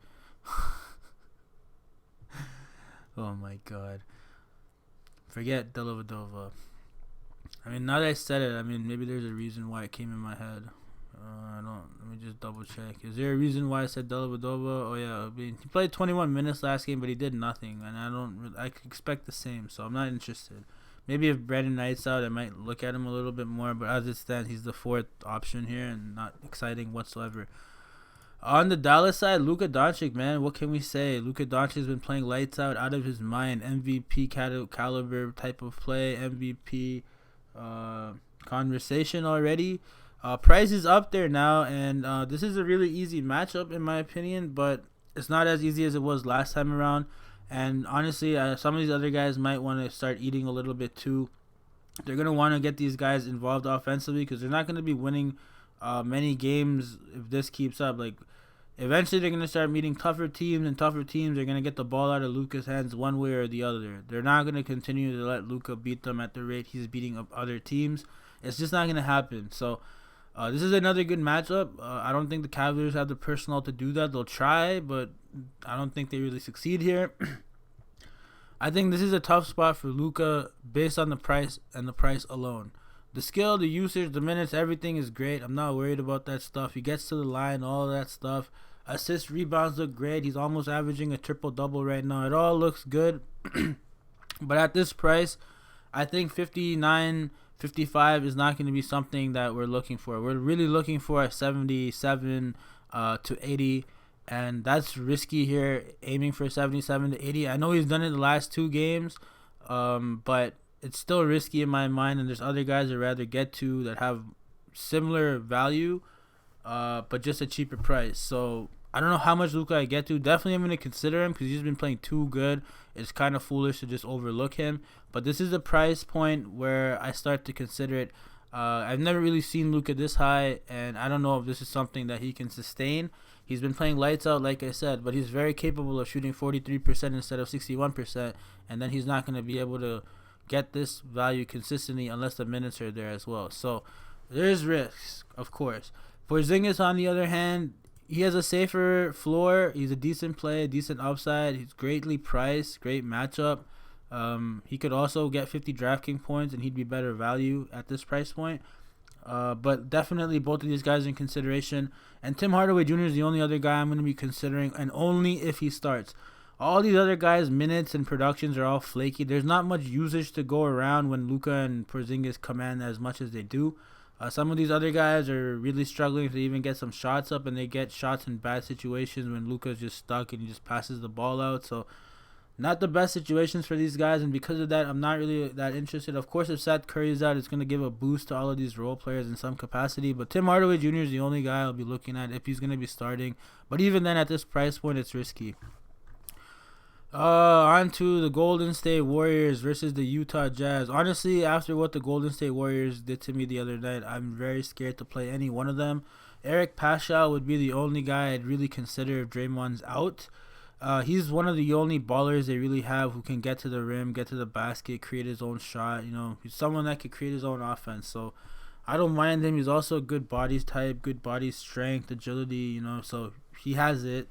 Speaker 1: Oh my god. Forget Dellavedova. I mean, now that I said it, I mean, maybe there's a reason why it came in my head. Let me just double check. Is there a reason why I said Dellavedova? Oh yeah, I mean, he played 21 minutes last game, but he did nothing, and I could expect the same, so I'm not interested. Maybe if Brandon Knight's out, I might look at him a little bit more, but as it stands, he's the 4th option here and not exciting whatsoever. On the Dallas side, Luka Doncic, man, what can we say? Luka Doncic has been playing lights out of his mind. MVP caliber type of play, MVP conversation already. Price is up there now, and this is a really easy matchup in my opinion, but it's not as easy as it was last time around. And honestly, some of these other guys might want to start eating a little bit too. They're going to want to get these guys involved offensively because they're not going to be winning many games if this keeps up. Like, eventually they're going to start meeting tougher teams, and tougher teams are going to get the ball out of Luka's hands one way or the other. They're not going to continue to let Luka beat them at the rate he's beating up other teams. It's just not going to happen. So this is another good matchup. I don't think the Cavaliers have the personnel to do that. They'll try, but I don't think they really succeed here. I think this is a tough spot for Luka based on the price and the price alone. The skill, the usage, the minutes, everything is great. I'm not worried about that stuff. He gets to the line, all that stuff. Assists, rebounds look great. He's almost averaging a triple-double right now. It all looks good. But at this price, I think 59, 55 is not going to be something that we're looking for. We're really looking for a 77 to 80, and that's risky here, aiming for 77 to 80. I know he's done it the last 2 games, but it's still risky in my mind, and there's other guys I'd rather get to that have similar value, but just a cheaper price. So I don't know how much Luka I get to. Definitely I'm going to consider him because he's been playing too good. It's kind of foolish to just overlook him. But this is the price point where I start to consider it. I've never really seen Luka this high, and I don't know if this is something that he can sustain. He's been playing lights out, like I said, but he's very capable of shooting 43% instead of 61%, and then he's not going to be able to get this value consistently unless the minutes are there as well. So there's risks, of course. Porzingis, on the other hand, he has a safer floor. He's a decent play, decent upside. He's greatly priced, great matchup. He could also get 50 DraftKings points, and he'd be better value at this price point. But definitely both of these guys in consideration. And Tim Hardaway Jr. is the only other guy I'm going to be considering, and only if he starts. All these other guys' minutes and productions are all flaky. There's not much usage to go around when Luka and Porzingis command as much as they do. Some of these other guys are really struggling to even get some shots up, and they get shots in bad situations when Luka's just stuck and he just passes the ball out. So not the best situations for these guys, and because of that, I'm not really that interested. Of course, if Seth Curry's out, it's going to give a boost to all of these role players in some capacity, but Tim Hardaway Jr. is the only guy I'll be looking at if he's going to be starting. But even then, at this price point, it's risky. On to the Golden State Warriors versus the Utah Jazz. Honestly, after what the Golden State Warriors did to me the other night, I'm very scared to play any one of them. Eric Pascal would be the only guy I'd really consider if Draymond's out. He's one of the only ballers they really have who can get to the rim, get to the basket, create his own shot. He's someone that can create his own offense. So I don't mind him. He's also a good body type, good body strength, agility, so he has it.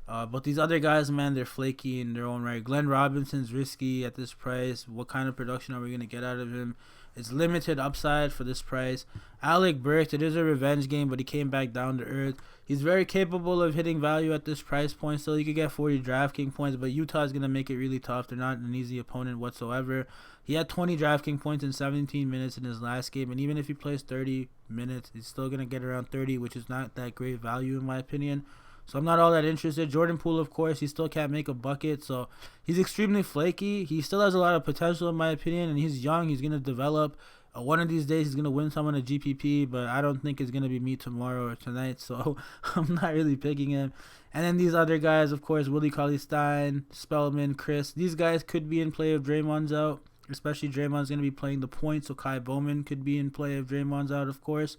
Speaker 1: But these other guys, man, they're flaky in their own right. Glenn Robinson's risky at this price. What kind of production are we going to get out of him? It's limited upside for this price. Alec Burks, it is a revenge game, but he came back down to earth. He's very capable of hitting value at this price point. Still, he could get 40 DraftKings points, but Utah's going to make it really tough. They're not an easy opponent whatsoever. He had 20 DraftKings points in 17 minutes in his last game, and even if he plays 30 minutes, he's still going to get around 30, which is not that great value in my opinion. So I'm not all that interested. Jordan Poole, of course, he still can't make a bucket, so he's extremely flaky. He still has a lot of potential, in my opinion, and he's young. He's going to develop. One of these days, he's going to win someone a GPP, but I don't think it's going to be me tomorrow or tonight, so I'm not really picking him. And then these other guys, of course, Willie Cauley-Stein, Spellman, Chris. These guys could be in play if Draymond's out, especially Draymond's going to be playing the point, so Kai Bowman could be in play if Draymond's out, of course.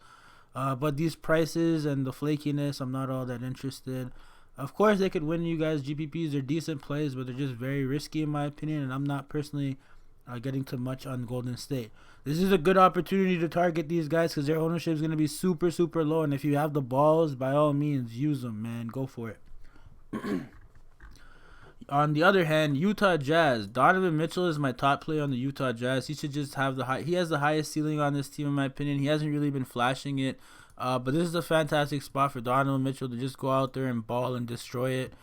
Speaker 1: But these prices and the flakiness, I'm not all that interested. Of course, they could win you guys GPPs. They're decent plays, but they're just very risky in my opinion, and I'm not personally getting too much on Golden State. This is a good opportunity to target these guys because their ownership is going to be super, super low, and if you have the balls, by all means, use them, man. Go for it. On the other hand, Utah Jazz. Donovan Mitchell is my top player on the Utah Jazz. He should just have he has the highest ceiling on this team, in my opinion. He hasn't really been flashing it, but this is a fantastic spot for Donovan Mitchell to just go out there and ball and destroy it.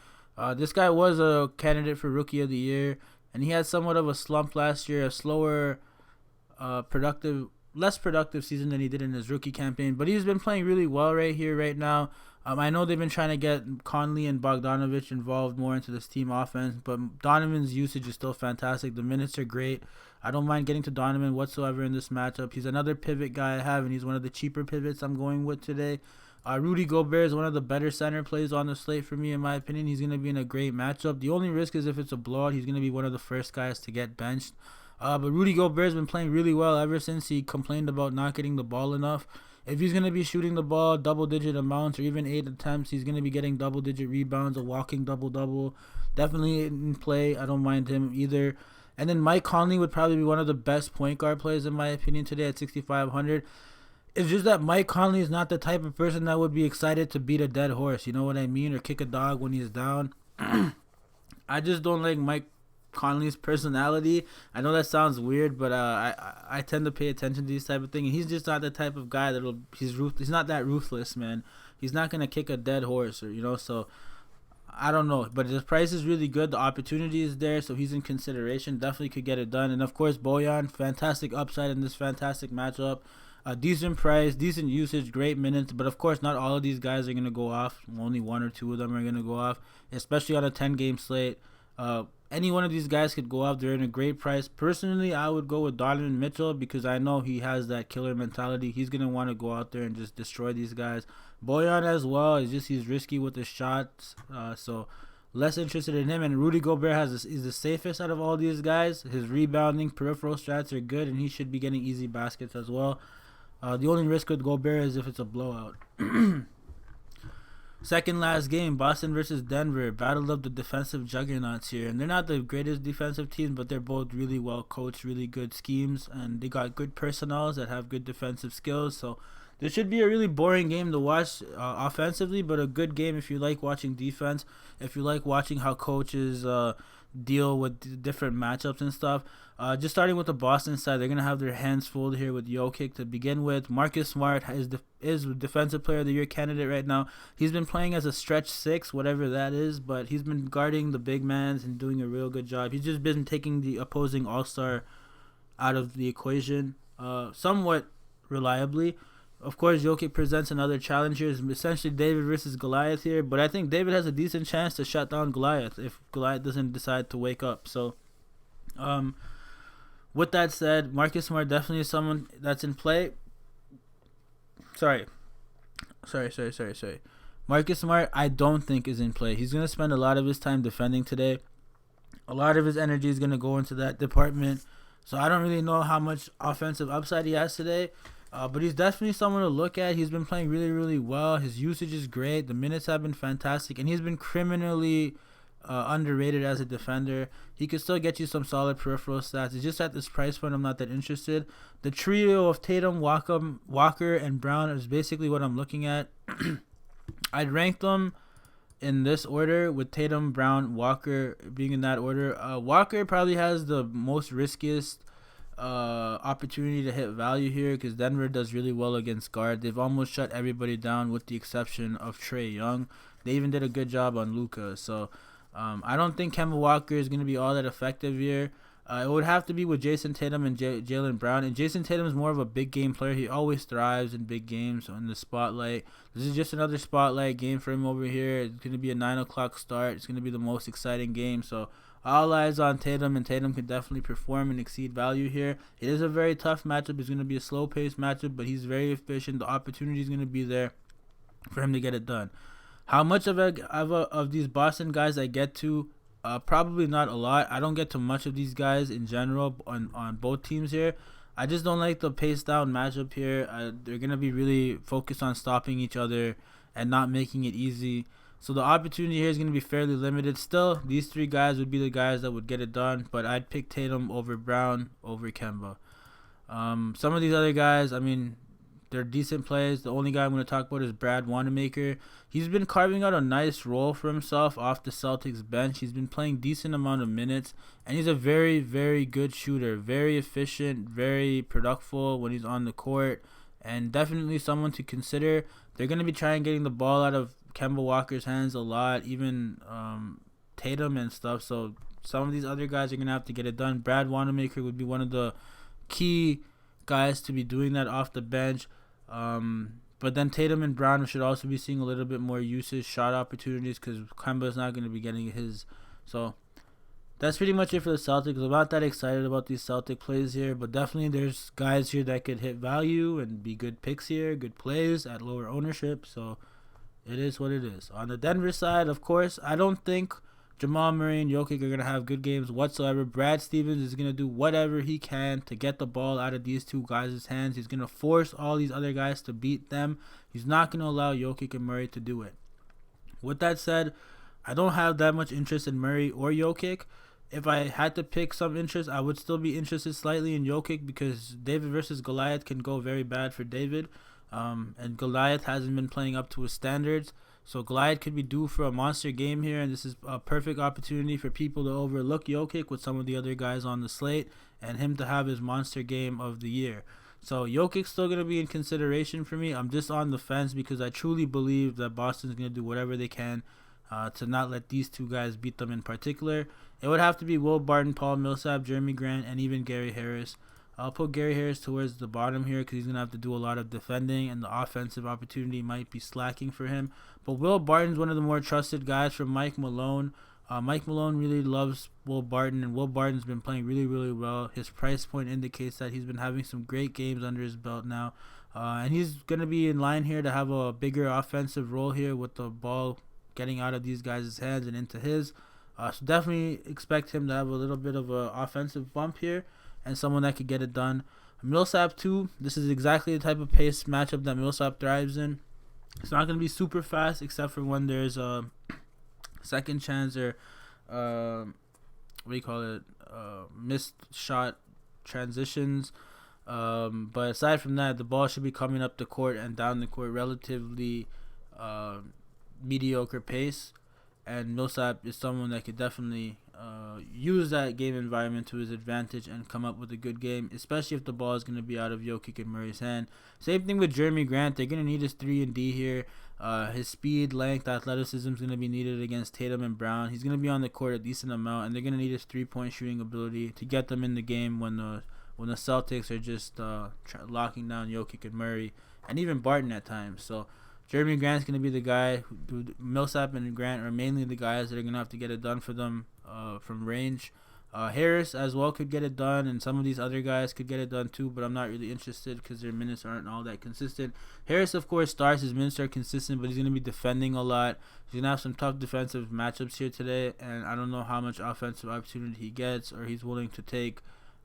Speaker 1: This guy was a candidate for Rookie of the Year, and he had somewhat of a slump last year, a slower, less productive season than he did in his rookie campaign. But he's been playing really well right now. I know they've been trying to get Conley and Bogdanovich involved more into this team offense, but Donovan's usage is still fantastic. The minutes are great. I don't mind getting to Donovan whatsoever in this matchup. He's another pivot guy I have, and he's one of the cheaper pivots I'm going with today. Rudy Gobert is one of the better center plays on the slate for me, in my opinion. He's going to be in a great matchup. The only risk is if it's a blowout, he's going to be one of the first guys to get benched. But Rudy Gobert's been playing really well ever since he complained about not getting the ball enough. If he's going to be shooting the ball double-digit amounts or even 8 attempts, he's going to be getting double-digit rebounds, a walking double-double. Definitely in play. I don't mind him either. And then Mike Conley would probably be one of the best point guard players, in my opinion, today at 6,500. It's just that Mike Conley is not the type of person that would be excited to beat a dead horse, you know what I mean, or kick a dog when he's down. I just don't like Mike Conley's personality. I know that sounds weird, but I tend to pay attention to these type of things. And he's just not the type of guy he's not that ruthless, man. He's not gonna kick a dead horse, or. So I don't know, but his price is really good. The opportunity is there, so he's in consideration. Definitely could get it done. And of course, Bojan, fantastic upside in this fantastic matchup. Decent price, decent usage, great minutes. But of course, not all of these guys are gonna go off. Only one or two of them are gonna go off, especially on a 10-game slate. Any one of these guys could go off. They're in a great price. Personally, I would go with Donovan Mitchell because I know he has that killer mentality. He's gonna want to go out there and just destroy these guys. Bojan as well. It's just he's risky with the shots, so less interested in him. And Rudy Gobert is the safest out of all these guys. His rebounding, peripheral stats are good, and he should be getting easy baskets as well. The only risk with Gobert is if it's a blowout. Second last game, Boston versus Denver. Battle of the defensive juggernauts here. And they're not the greatest defensive teams, but they're both really well coached, really good schemes. And they got good personnels that have good defensive skills. So this should be a really boring game to watch offensively, but a good game if you like watching defense. If you like watching how coaches deal with different matchups and stuff. Just starting with the Boston side, they're going to have their hands full here with Jokic to begin with. Marcus Smart is Defensive Player of the Year candidate right now. He's been playing as a stretch 6, whatever that is, but he's been guarding the big mans and doing a real good job. He's just been taking the opposing all-star out of the equation somewhat reliably. Of course, Jokic presents another challenge here. It's essentially David versus Goliath here, but I think David has a decent chance to shut down Goliath if Goliath doesn't decide to wake up. So, with that said, Marcus Smart definitely is someone that's in play. Sorry. Marcus Smart, I don't think is in play. He's going to spend a lot of his time defending today. A lot of his energy is going to go into that department. So I don't really know how much offensive upside he has today. But he's definitely someone to look at. He's been playing really, really well. His usage is great. The minutes have been fantastic. And he's been criminally underrated as a defender. He could still get you some solid peripheral stats. It's just at this price point, I'm not that interested. The trio of Tatum, Walker, and Brown is basically what I'm looking at. I'd rank them in this order with Tatum, Brown, Walker being in that order. Walker probably has the most riskiest opportunity to hit value here because Denver does really well against guard. They've almost shut everybody down with the exception of Trae Young. They even did a good job on Luka. So I don't think Kemba Walker is going to be all that effective here. It would have to be with Jason Tatum and Jaylen Brown. And Jason Tatum is more of a big game player. He always thrives in big games in the spotlight. This is just another spotlight game for him over here. It's going to be a 9 o'clock start. It's going to be the most exciting game. So all eyes on Tatum, and Tatum can definitely perform and exceed value here. It is a very tough matchup. It's going to be a slow-paced matchup, but he's very efficient. The opportunity is going to be there for him to get it done. How much of these Boston guys I get to? Probably not a lot. I don't get to much of these guys in general on both teams here. I just don't like the pace down matchup here. They're going to be really focused on stopping each other and not making it easy. So the opportunity here is going to be fairly limited. Still, these three guys would be the guys that would get it done, but I'd pick Tatum over Brown over Kemba. Some of these other guys, I mean, they're decent plays. The only guy I'm going to talk about is Brad Wanamaker. He's been carving out a nice role for himself off the Celtics bench. He's been playing decent amount of minutes, and he's a very, very good shooter. Very efficient, very productive when he's on the court, and definitely someone to consider. They're going to be trying getting the ball out of Kemba Walker's hands a lot, even Tatum and stuff. So some of these other guys are going to have to get it done. Brad Wanamaker would be one of the key guys to be doing that off the bench. But then Tatum and Brown should also be seeing a little bit more usage, shot opportunities, because Kemba's not going to be getting his. So that's pretty much it for the Celtics. I'm not that excited about these Celtic plays here, but definitely there's guys here that could hit value and be good picks here, good plays at lower ownership. So it is what it is. On the Denver side, of course, I don't think Jamal Murray and Jokic are going to have good games whatsoever. Brad Stevens is going to do whatever he can to get the ball out of these two guys' hands. He's going to force all these other guys to beat them. He's not going to allow Jokic and Murray to do it. With that said, I don't have that much interest in Murray or Jokic. If I had to pick some interest, I would still be interested slightly in Jokic because David versus Goliath can go very bad for David. And Goliath hasn't been playing up to his standards. So Glide could be due for a monster game here, and this is a perfect opportunity for people to overlook Jokic with some of the other guys on the slate and him to have his monster game of the year. So Jokic's still going to be in consideration for me. I'm just on the fence because I truly believe that Boston's going to do whatever they can to not let these two guys beat them in particular. It would have to be Will Barton, Paul Millsap, Jeremy Grant, and even Gary Harris. I'll put Gary Harris towards the bottom here because he's going to have to do a lot of defending, and the offensive opportunity might be slacking for him. But Will Barton's one of the more trusted guys from Mike Malone. Mike Malone really loves Will Barton, and Will Barton's been playing really, really well. His price point indicates that he's been having some great games under his belt now. And he's going to be in line here to have a bigger offensive role here with the ball getting out of these guys' hands and into his. So definitely expect him to have a little bit of an offensive bump here and someone that could get it done. Millsap too. This is exactly the type of pace matchup that Millsap thrives in. It's not going to be super fast except for when there's a second chance or missed shot transitions. But aside from that, the ball should be coming up the court and down the court relatively mediocre pace. And Millsap is someone that could definitely use that game environment to his advantage and come up with a good game, especially if the ball is going to be out of Jokic and Murray's hand. Same thing with Jeremy Grant. They're going to need his 3-and-D here. His speed, length, athleticism is going to be needed against Tatum and Brown. He's going to be on the court a decent amount, and they're going to need his three-point shooting ability to get them in the game when the Celtics are just locking down Jokic and Murray, and even Barton at times. So Jeremy Grant's going to be the guy. Millsap and Grant are mainly the guys that are going to have to get it done for them from range. Harris as well could get it done, and some of these other guys could get it done too, but I'm not really interested because their minutes aren't all that consistent. Harris, of course, starts. His minutes are consistent, but he's going to be defending a lot. He's going to have some tough defensive matchups here today, and I don't know how much offensive opportunity he gets or he's willing to take.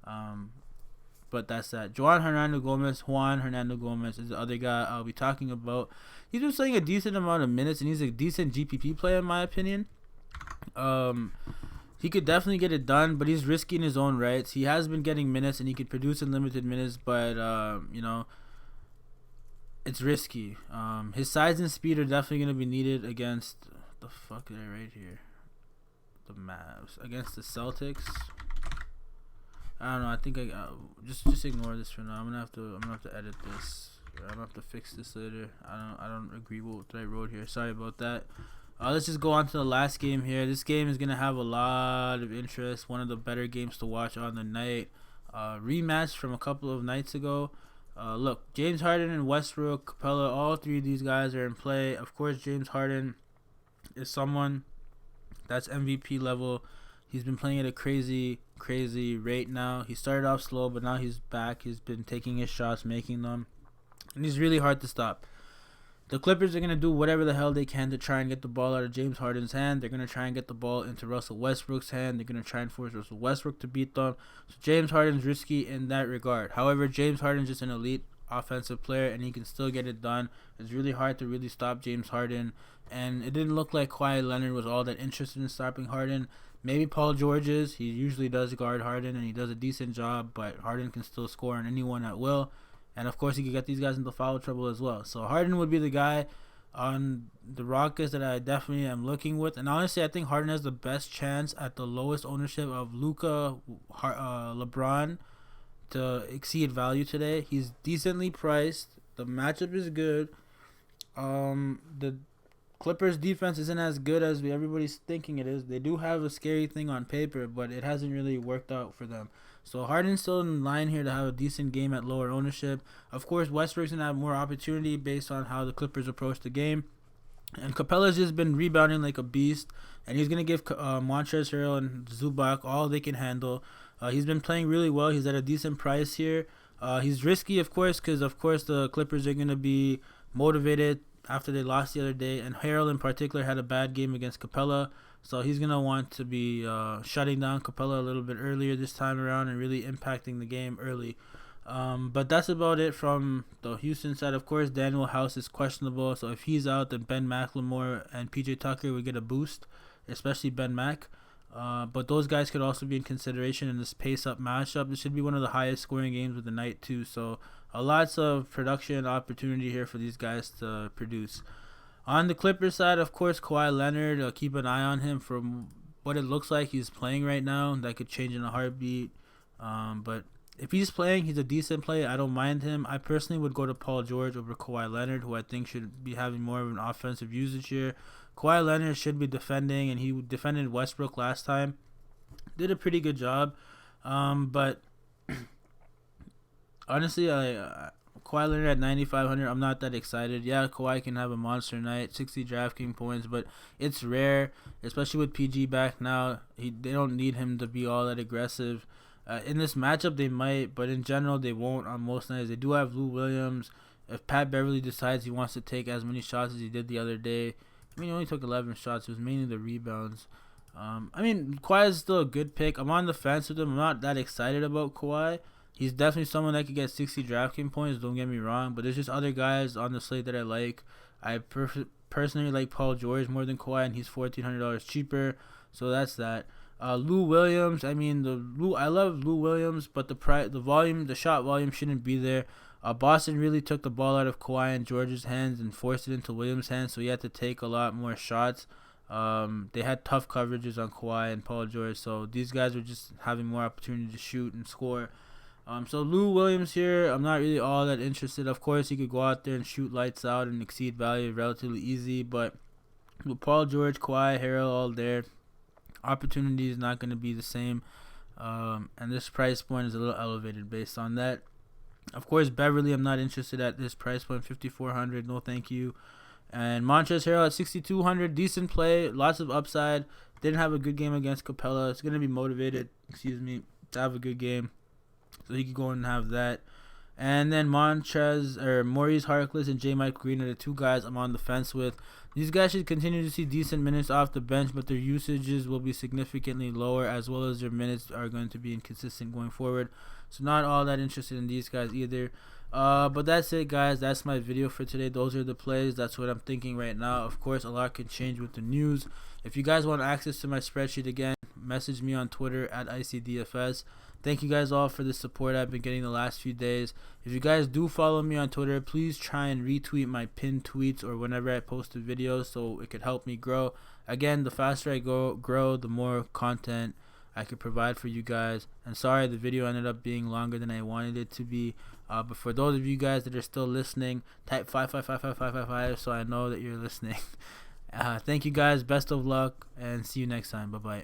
Speaker 1: But that's that. Juan Hernando Gomez is the other guy I'll be talking about. He's been playing a decent amount of minutes, and he's a decent GPP player in my opinion. He could definitely get it done, but he's risky in his own rights. He has been getting minutes, and he could produce in limited minutes, but it's risky. His size and speed are definitely going to be needed against the fuck are they right here? The Mavs against the Celtics. I don't know. I think I just ignore this for now. I'm gonna have to edit this. I'm gonna have to fix this later. I don't agree with what I wrote here. Sorry about that. Let's just go on to the last game here. This game is gonna have a lot of interest. One of the better games to watch on the night. Rematch from a couple of nights ago. Look, James Harden and Westbrook, Capella, all three of these guys are in play. Of course, James Harden is someone that's MVP level. He's been playing at a crazy rate now. He started off slow, but now he's back. He's been taking his shots, making them, and he's really hard to stop. The Clippers are going to do whatever the hell they can to try and get the ball out of James Harden's hand. They're going to try and get the ball into Russell Westbrook's hand. They're going to try and force Russell Westbrook to beat them. So James Harden's risky in that regard. However, James Harden's just an elite offensive player, and he can still get it done. It's really hard to really stop James Harden, and it didn't look like Kawhi Leonard was all that interested in stopping Harden. Maybe Paul George is. He usually does guard Harden, and he does a decent job, but Harden can still score on anyone at will. And, of course, he could get these guys into foul trouble as well. So Harden would be the guy on the Rockets that I definitely am looking with. And, honestly, I think Harden has the best chance at the lowest ownership of Luka, LeBron to exceed value today. He's decently priced. The matchup is good. The Clippers defense isn't as good as everybody's thinking it is. They do have a scary thing on paper, but it hasn't really worked out for them. So Harden's still in line here to have a decent game at lower ownership. Of course, Westbrook's going to have more opportunity based on how the Clippers approach the game. And Capella's just been rebounding like a beast, and he's going to give Montrezl Harrell and Zubac all they can handle. He's been playing really well. He's at a decent price here. He's risky, of course, because, of course, the Clippers are going to be motivated after they lost the other day, and Harrell in particular had a bad game against Capella, so he's going to want to be shutting down Capella a little bit earlier this time around and really impacting the game early. But that's about it from the Houston side. Of course, Daniel House is questionable, so if he's out, then Ben McLemore and PJ Tucker would get a boost, especially Ben Mac. But those guys could also be in consideration in this pace-up matchup. This should be one of the highest scoring games of the night, too, so lots of production opportunity here for these guys to produce. On the Clippers side, of course, Kawhi Leonard. Keep an eye on him from what it looks like he's playing right now. That could change in a heartbeat. But if he's playing, he's a decent player. I don't mind him. I personally would go to Paul George over Kawhi Leonard, who I think should be having more of an offensive usage here. Kawhi Leonard should be defending, and he defended Westbrook last time. Did a pretty good job. But honestly, Kawhi Leonard at 9,500, I'm not that excited. Yeah, Kawhi can have a monster night, 60 DraftKings points, but it's rare, especially with PG back now. They don't need him to be all that aggressive. In this matchup, they might, but in general, they won't on most nights. They do have Lou Williams. If Pat Beverly decides he wants to take as many shots as he did the other day, I mean, he only took 11 shots. It was mainly the rebounds. I mean, Kawhi is still a good pick. I'm on the fence with him. I'm not that excited about Kawhi. He's definitely someone that could get 60 DraftKings points, don't get me wrong. But there's just other guys on the slate that I like. I personally like Paul George more than Kawhi, and he's $1,400 cheaper. So that's that. Lou Williams, I mean, I love Lou Williams, but the shot volume shouldn't be there. Boston really took the ball out of Kawhi and George's hands and forced it into Williams' hands, so he had to take a lot more shots. They had tough coverages on Kawhi and Paul George, so these guys were just having more opportunity to shoot and score. So Lou Williams here, I'm not really all that interested. Of course, he could go out there and shoot lights out and exceed value relatively easy, but with Paul George, Kawhi, Harrell all there, opportunity is not going to be the same. And this price point is a little elevated based on that. Of course, Beverly, I'm not interested at this price point, 5,400. No, thank you. And Montrezl Harrell at 6,200, decent play, lots of upside. Didn't have a good game against Capella. It's gonna be motivated, to have a good game, so he could go and have that. And then Maurice Harkless and J. Mike Green are the two guys I'm on the fence with. These guys should continue to see decent minutes off the bench, but their usages will be significantly lower, as well as their minutes are going to be inconsistent going forward. So not all that interested in these guys either. But that's it, guys. That's my video for today. Those are the plays. That's what I'm thinking right now. Of course, a lot can change with the news. If you guys want access to my spreadsheet again, message me on Twitter at Eyecee DFS. Thank you guys all for the support I've been getting the last few days. If you guys do follow me on Twitter, please try and retweet my pinned tweets or whenever I post a video, so it could help me grow. Again, the faster I grow, the more content I could provide for you guys. And sorry, the video ended up being longer than I wanted it to be. But for those of you guys that are still listening, type 5555555 so I know that you're listening. Thank you guys. Best of luck, and see you next time. Bye-bye.